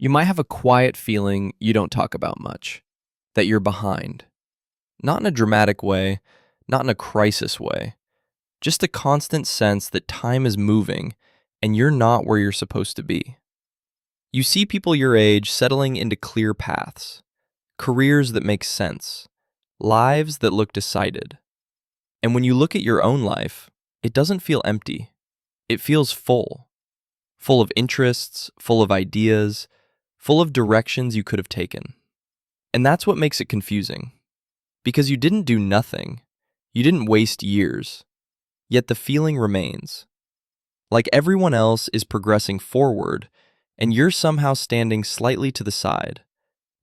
You might have a quiet feeling you don't talk about much, that you're behind. Not in a dramatic way, not in a crisis way, just a constant sense that time is moving and you're not where you're supposed to be. You see people your age settling into clear paths, careers that make sense, lives that look decided. And when you look at your own life, it doesn't feel empty. It feels full of interests, full of ideas, full of directions you could have taken. And that's what makes it confusing. Because you didn't do nothing, you didn't waste years, yet the feeling remains. Like everyone else is progressing forward, and you're somehow standing slightly to the side,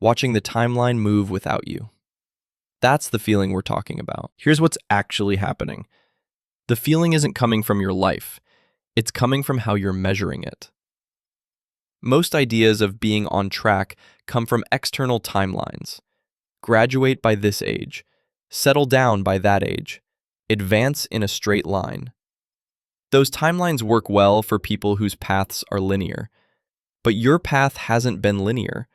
watching the timeline move without you. That's the feeling we're talking about. Here's what's actually happening. The feeling isn't coming from your life, it's coming from how you're measuring it. Most ideas of being on track come from external timelines. Graduate by this age, settle down by that age, advance in a straight line. Those timelines work well for people whose paths are linear. But your path hasn't been linear.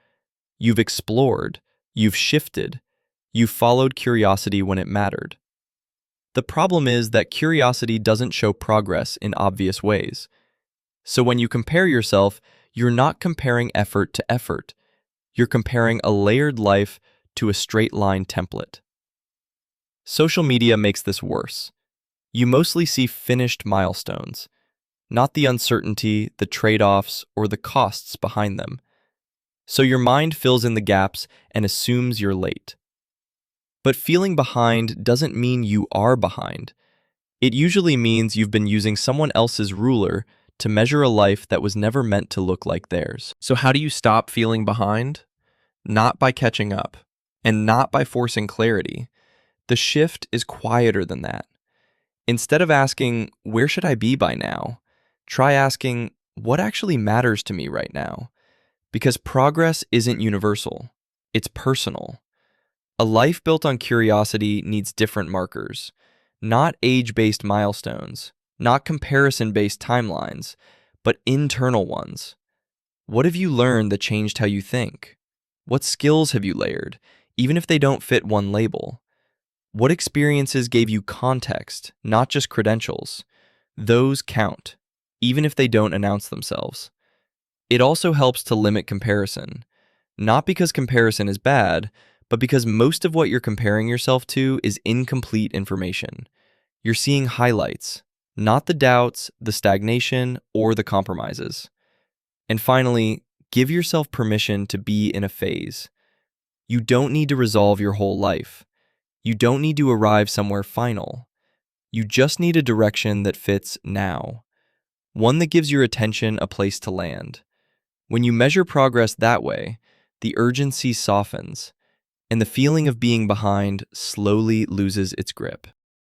You've explored, you've shifted, you've followed curiosity when it mattered. The problem is that curiosity doesn't show progress in obvious ways. So when you compare yourself, you're not comparing effort to effort. You're comparing a layered life to a straight line template. Social media makes this worse. You mostly see finished milestones, not the uncertainty, the trade-offs, or the costs behind them. So your mind fills in the gaps and assumes you're late. But feeling behind doesn't mean you are behind. It usually means you've been using someone else's ruler to measure a life that was never meant to look like theirs. So how do you stop feeling behind? Not by catching up, and not by forcing clarity. The shift is quieter than that. Instead of asking, where should I be by now? Try asking, what actually matters to me right now? Because progress isn't universal, it's personal. A life built on curiosity needs different markers, not age-based milestones, not comparison-based timelines, but internal ones. What have you learned that changed how you think? What skills have you layered, even if they don't fit one label? What experiences gave you context, not just credentials? Those count, even if they don't announce themselves. It also helps to limit comparison, not because comparison is bad, but because most of what you're comparing yourself to is incomplete information. You're seeing highlights, not the doubts, the stagnation, or the compromises. And finally, give yourself permission to be in a phase. You don't need to resolve your whole life. You don't need to arrive somewhere final. You just need a direction that fits now. One that gives your attention a place to land. When you measure progress that way, the urgency softens, and the feeling of being behind slowly loses its grip.